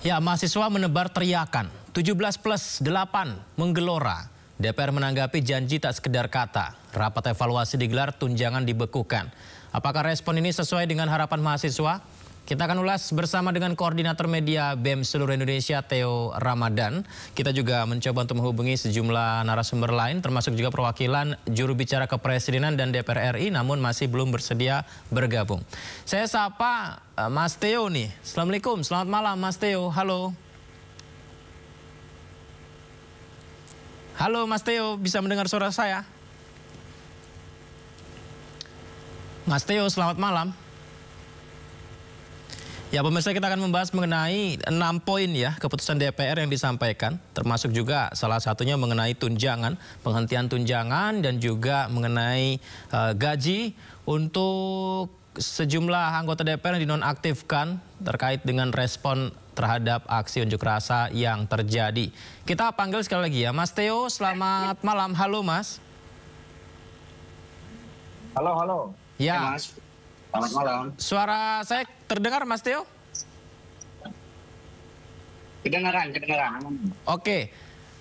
Ya, mahasiswa menebar teriakan. 17+8 menggelora. DPR menanggapi janji tak sekedar kata. Rapat evaluasi digelar, tunjangan dibekukan. Apakah respon ini sesuai dengan harapan mahasiswa? Kita akan ulas bersama dengan Koordinator Media BEM seluruh Indonesia, Theo Ramadan. Kita juga mencoba untuk menghubungi sejumlah narasumber lain, termasuk juga perwakilan juru bicara Kepresidenan dan DPR RI, namun masih belum bersedia bergabung. Saya sapa Mas Theo nih. Assalamualaikum, selamat malam Mas Theo. Halo. Halo Mas Theo, bisa mendengar suara saya? Mas Theo, selamat malam. Ya, pemirsa, kita akan membahas mengenai 6 poin ya keputusan DPR yang disampaikan, termasuk juga salah satunya mengenai tunjangan, penghentian tunjangan, dan juga mengenai gaji untuk sejumlah anggota DPR yang dinonaktifkan terkait dengan respon terhadap aksi unjuk rasa yang terjadi. Kita panggil sekali lagi ya, Mas Theo, selamat malam. Halo Mas. Halo, halo. Ya, Mas. Selamat malam. Suara saya terdengar, Mas Theo? Kedengaran. Oke.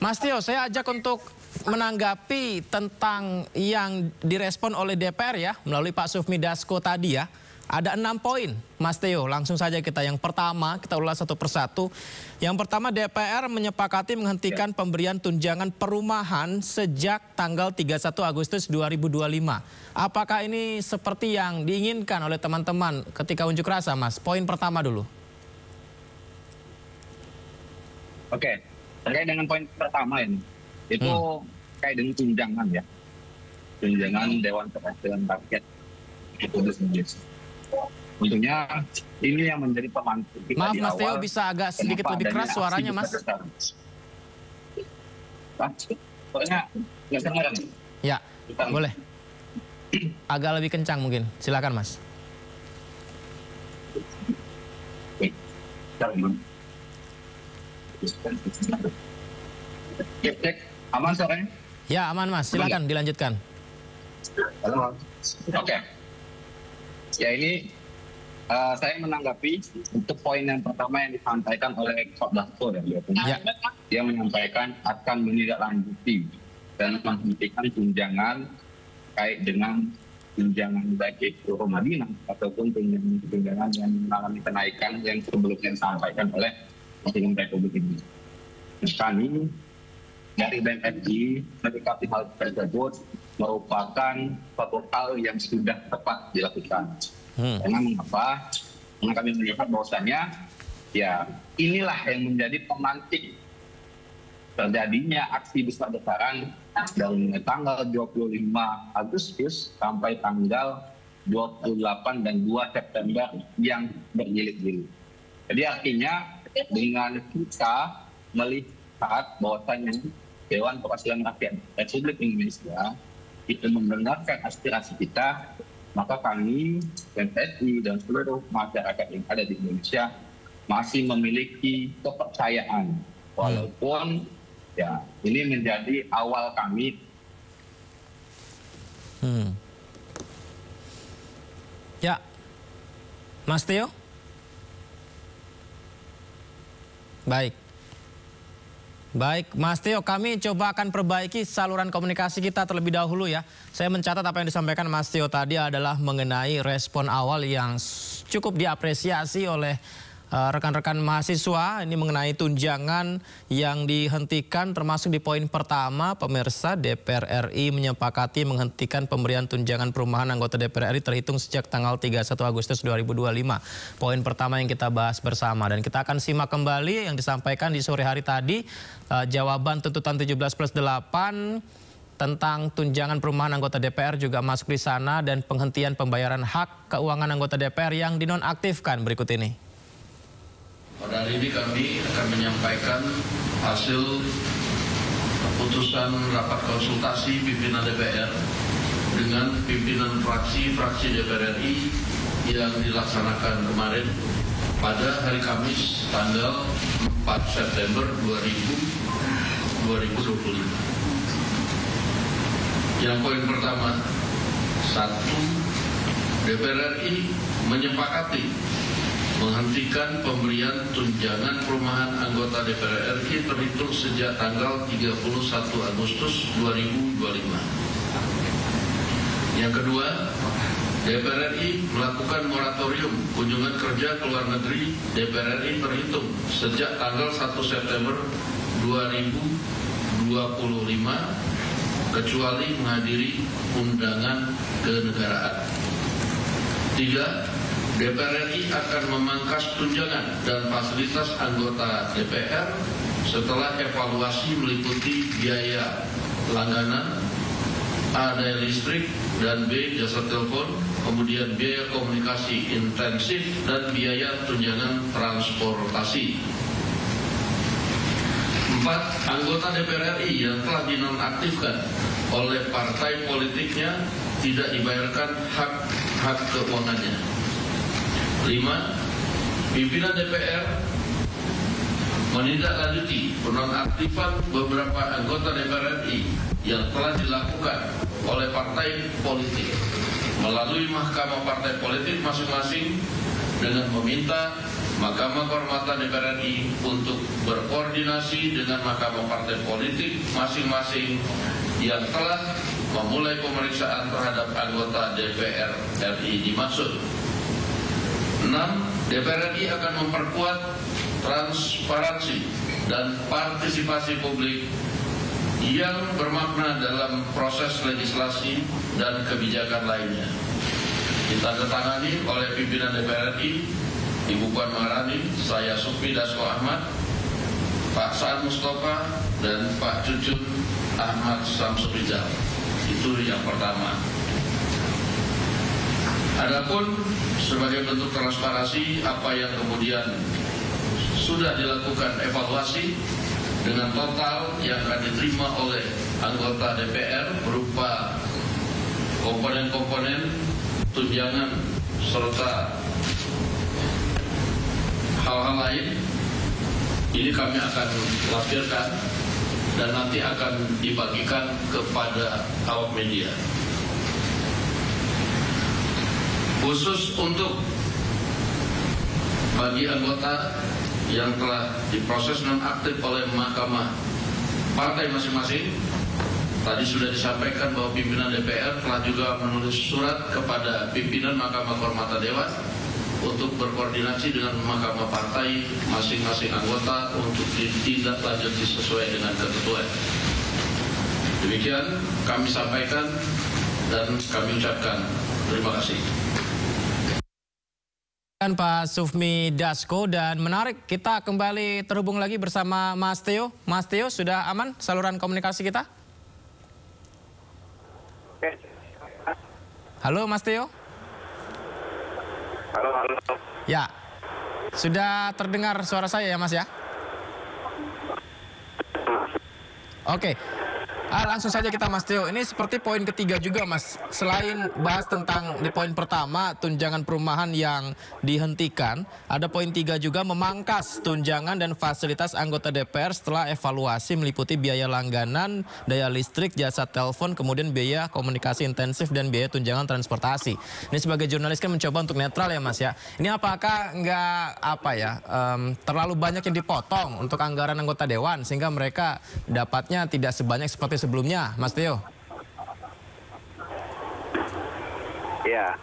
Mas Theo, saya ajak untuk menanggapi tentang yang direspon oleh DPR ya, melalui Pak Sufmi Dasko tadi ya. Ada 6 poin, Mas Theo. Langsung saja yang pertama, kita ulas satu persatu. Yang pertama, DPR menyepakati menghentikan pemberian tunjangan perumahan sejak tanggal 31 Agustus 2025. Apakah ini seperti yang diinginkan oleh teman-teman ketika unjuk rasa, Mas? Poin pertama dulu. Oke, terkait dengan poin pertama ini, itu terkait dengan tunjangan ya. Tunjangan Dewan Perwakilan Rakyat Republik Indonesia. Tentunya ini yang menjadi pemantik kita. Maaf di Mas awal. Theo, bisa agak sedikit lebih keras suaranya Mas? Pokoknya nggak kedengaran. Ya, boleh. Agak lebih kencang mungkin. Silakan Mas. Cek, aman suaranya? Ya, aman Mas. Silakan dilanjutkan. Halo. Oke. Ya, ini saya menanggapi untuk poin yang pertama yang disampaikan oleh Pak Dasko ya. Dia menyampaikan akan menindaklanjuti dan menghentikan tunjangan terkait dengan tunjangan baik itu Madinah ataupun tunjangan yang mengalami kenaikan yang sebelumnya disampaikan oleh Presiden Republik Indonesia. Kami dari BEM RI menyikapi hal tersebut merupakan suatu hal yang sudah tepat dilakukan. Karena mengapa? Karena kami melihat bahwasannya ya inilah yang menjadi pemantik terjadinya aksi besar-besaran dari tanggal 25 Agustus sampai tanggal 28 dan 2 September yang berjilid-jilid. Jadi artinya dengan kita melihat bahwasannya Dewan Perwakilan Rakyat Republik Indonesia itu mendengarkan aspirasi kita, maka kami, PSSI dan seluruh masyarakat yang ada di Indonesia masih memiliki kepercayaan. Walaupun ya ini menjadi awal kami. Ya, Mas Theo. Baik, Mas Theo, kami coba akan perbaiki saluran komunikasi kita terlebih dahulu ya. Saya mencatat apa yang disampaikan Mas Theo tadi adalah mengenai respon awal yang cukup diapresiasi oleh rekan-rekan mahasiswa. Ini mengenai tunjangan yang dihentikan, termasuk di poin pertama, pemirsa, DPR RI menyepakati menghentikan pemberian tunjangan perumahan anggota DPR RI terhitung sejak tanggal 31 Agustus 2025. Poin pertama yang kita bahas bersama, dan kita akan simak kembali yang disampaikan di sore hari tadi, jawaban tuntutan 17+8 tentang tunjangan perumahan anggota DPR juga masuk di sana, dan penghentian pembayaran hak keuangan anggota DPR yang dinonaktifkan berikut ini. Pada hari ini kami akan menyampaikan hasil keputusan rapat konsultasi pimpinan DPR dengan pimpinan fraksi-fraksi DPR RI yang dilaksanakan kemarin pada hari Kamis tanggal 4 September 2025. Yang poin pertama, 1. DPR RI menyepakati menghentikan pemberian tunjangan perumahan anggota DPR RI terhitung sejak tanggal 31 Agustus 2025. Yang kedua, DPR RI melakukan moratorium kunjungan kerja ke luar negeri DPR RI terhitung sejak tanggal 1 September 2025 kecuali menghadiri undangan kenegaraan. 3. DPR RI akan memangkas tunjangan dan fasilitas anggota DPR setelah evaluasi meliputi biaya langganan, A. daya listrik, dan B. jasa telepon, kemudian biaya komunikasi intensif, dan biaya tunjangan transportasi. 4. Anggota DPR RI yang telah dinonaktifkan oleh partai politiknya tidak dibayarkan hak keuangannya. 5. Pimpinan DPR menindaklanjuti penonaktifan beberapa anggota DPR RI yang telah dilakukan oleh partai politik melalui mahkamah partai politik masing-masing dengan meminta Mahkamah Kehormatan DPR RI untuk berkoordinasi dengan mahkamah partai politik masing-masing yang telah memulai pemeriksaan terhadap anggota DPR RI dimaksud. 6. DPR RI akan memperkuat transparansi dan partisipasi publik yang bermakna dalam proses legislasi dan kebijakan lainnya. Ditandatangani oleh pimpinan DPR RI, Ibu Puan Maharani, saya Supmi Dasko Ahmad, Pak Sa'ad Mustafa, dan Pak Cucun Ahmad Samsurijal. Itu yang pertama. Adapun sebagai bentuk transparansi apa yang kemudian sudah dilakukan evaluasi dengan total yang akan diterima oleh anggota DPR berupa komponen-komponen tunjangan serta hal-hal lain, ini kami akan lampirkan dan nanti akan dibagikan kepada awak media. Khusus untuk bagi anggota yang telah diproses nonaktif oleh mahkamah partai masing-masing, tadi sudah disampaikan bahwa pimpinan DPR telah juga menulis surat kepada pimpinan Mahkamah Kehormatan Dewan untuk berkoordinasi dengan mahkamah partai masing-masing anggota untuk ditindaklanjuti sesuai dengan ketentuan. Demikian kami sampaikan dan kami ucapkan terima kasih. Pak Sufmi Dasko, dan menarik kita kembali terhubung lagi bersama Mas Theo. Mas Theo, sudah aman saluran komunikasi kita? Halo Mas Theo? Halo. Ya, sudah terdengar suara saya ya Mas ya? Oke. Langsung saja kita Mas Theo, ini seperti poin ketiga juga Mas. Selain bahas tentang di poin pertama tunjangan perumahan yang dihentikan, ada poin 3 juga memangkas tunjangan dan fasilitas anggota DPR setelah evaluasi meliputi biaya langganan, daya listrik, jasa telepon, kemudian biaya komunikasi intensif dan biaya tunjangan transportasi. Ini sebagai jurnalis kan mencoba untuk netral ya Mas ya. Ini apakah nggak terlalu banyak yang dipotong untuk anggaran anggota dewan sehingga mereka dapatnya tidak sebanyak seperti sebelumnya, Mas Theo? Ya,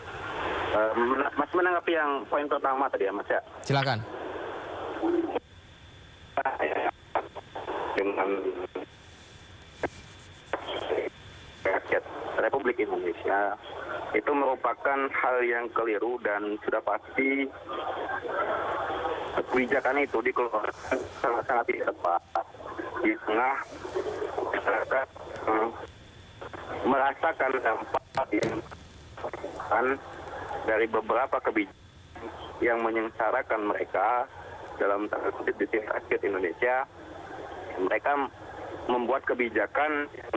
Mas menanggapi yang poin pertama tadi ya Mas ya. Silakan. Dengan rakyat Republik Indonesia itu merupakan hal yang keliru dan sudah pasti kebijakan itu dikeluarkan sangat-sangat tidak tepat di tengah masyarakat merasakan dampak yang dari beberapa kebijakan yang menyengsarakan mereka dalam tanda kutip di rakyat Indonesia. Mereka membuat kebijakan yang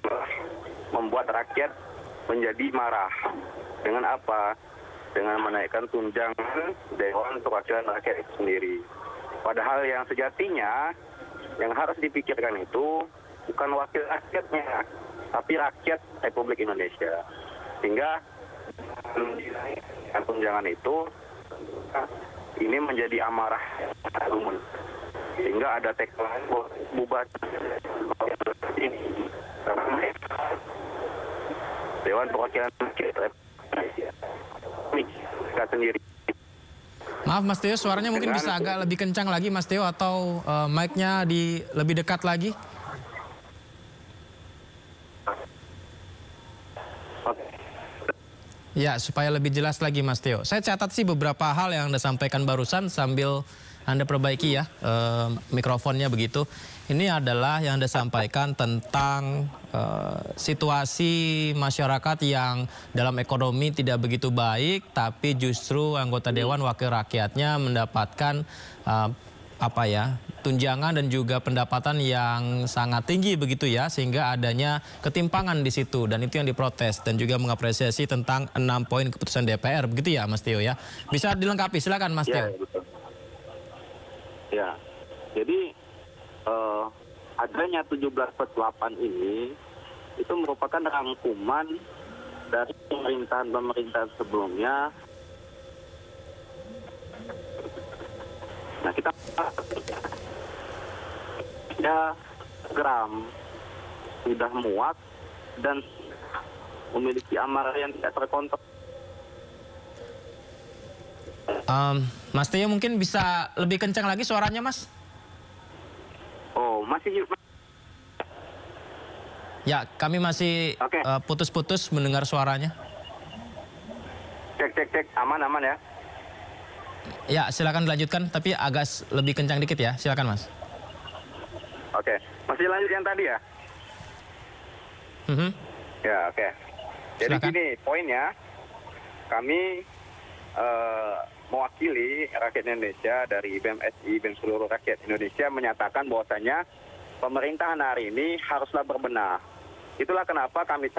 membuat rakyat menjadi marah. Dengan apa? Dengan menaikkan tunjangan Dewan Perwakilan Rakyat itu sendiri. Padahal yang sejatinya yang harus dipikirkan itu bukan wakil rakyatnya, tapi rakyat Republik Indonesia. Sehingga tunjangan itu ini menjadi amarah umum. Sehingga ada tagline bubar ini. Dewan Perwakilan Rakyat Indonesia sendiri. Maaf Mas Teo, suaranya mungkin bisa agak lebih kencang lagi Mas Teo, atau mic-nya lebih dekat lagi. Ya, supaya lebih jelas lagi Mas Teo. Saya catat sih beberapa hal yang Anda sampaikan barusan sambil Anda perbaiki ya mikrofonnya begitu. Ini adalah yang Anda sampaikan tentang situasi masyarakat yang dalam ekonomi tidak begitu baik, tapi justru anggota Dewan Wakil Rakyatnya mendapatkan tunjangan dan juga pendapatan yang sangat tinggi begitu ya, sehingga adanya ketimpangan di situ, dan itu yang diprotes, dan juga mengapresiasi tentang 6 poin keputusan DPR begitu ya Mas Teo ya. Bisa dilengkapi, silakan Mas Teo. Betul. Ya, jadi adanya 17/8 ini itu merupakan rangkuman dari pemerintahan sebelumnya. Nah, kita gram sudah muat dan memiliki amarah yang tidak terkontrol. Mas Teo mungkin bisa lebih kencang lagi suaranya Mas? Oh, masih. Ya, kami masih putus-putus mendengar suaranya. Cek, aman ya. Ya, silakan dilanjutkan, tapi agak lebih kencang dikit ya, silakan Mas. Oke, masih lanjut yang tadi ya? Ya, oke. Jadi Silakan. gini, poinnya, kami mewakili rakyat Indonesia dari BMSI, BEM seluruh rakyat Indonesia menyatakan bahwasanya pemerintahan hari ini haruslah berbenah. Itulah kenapa kami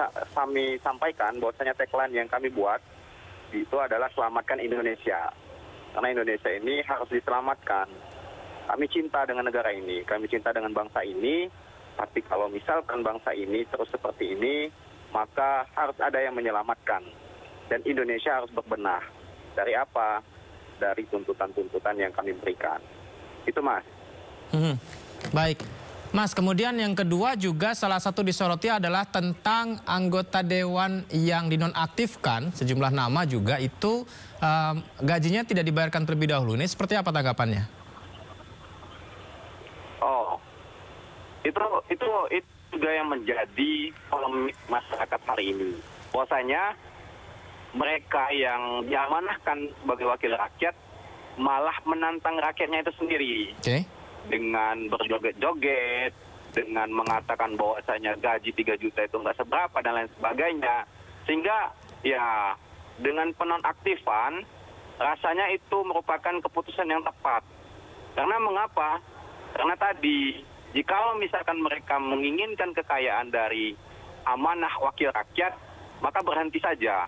sampaikan bahwasanya tagline yang kami buat itu adalah selamatkan Indonesia. Karena Indonesia ini harus diselamatkan. Kami cinta dengan negara ini, kami cinta dengan bangsa ini, tapi kalau misalkan bangsa ini terus seperti ini, maka harus ada yang menyelamatkan. Dan Indonesia harus berbenah. Dari apa? Dari tuntutan-tuntutan yang kami berikan. Itu Mas. Baik. Mas, kemudian yang kedua juga salah satu disoroti adalah tentang anggota Dewan yang dinonaktifkan, sejumlah nama juga itu gajinya tidak dibayarkan terlebih dahulu. Ini seperti apa tanggapannya? Oh, itu juga yang menjadi polemik masyarakat hari ini. Bahwasanya mereka yang diamanahkan sebagai wakil rakyat malah menantang rakyatnya itu sendiri. Dengan berjoget-joget, dengan mengatakan bahwasanya gaji 3 juta itu nggak seberapa dan lain sebagainya. Sehingga ya dengan penonaktifan rasanya itu merupakan keputusan yang tepat. Karena mengapa? Karena tadi jikalau misalkan mereka menginginkan kekayaan dari amanah wakil rakyat, maka berhenti saja.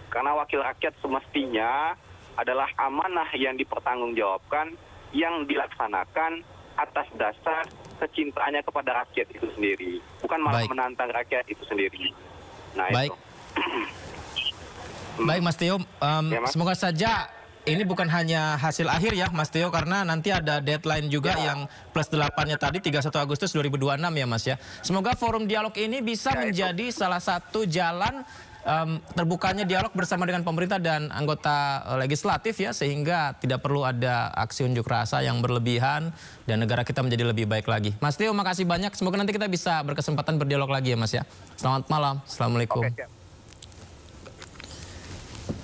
Karena wakil rakyat semestinya adalah amanah yang dipertanggungjawabkan, yang dilaksanakan atas dasar kecintaannya kepada rakyat itu sendiri. Bukan malah menantang rakyat itu sendiri. Nah, baik. Itu. Baik Mas Teo, semoga saja ini bukan hanya hasil akhir ya Mas Teo, karena nanti ada deadline juga yang +8-nya tadi 31 Agustus 2026 ya Mas ya. Semoga forum dialog ini bisa menjadi salah satu jalan terbukanya dialog bersama dengan pemerintah dan anggota legislatif ya, sehingga tidak perlu ada aksi unjuk rasa yang berlebihan dan negara kita menjadi lebih baik lagi. Mas Teo, makasih banyak. Semoga nanti kita bisa berkesempatan berdialog lagi ya Mas ya. Selamat malam. Assalamualaikum.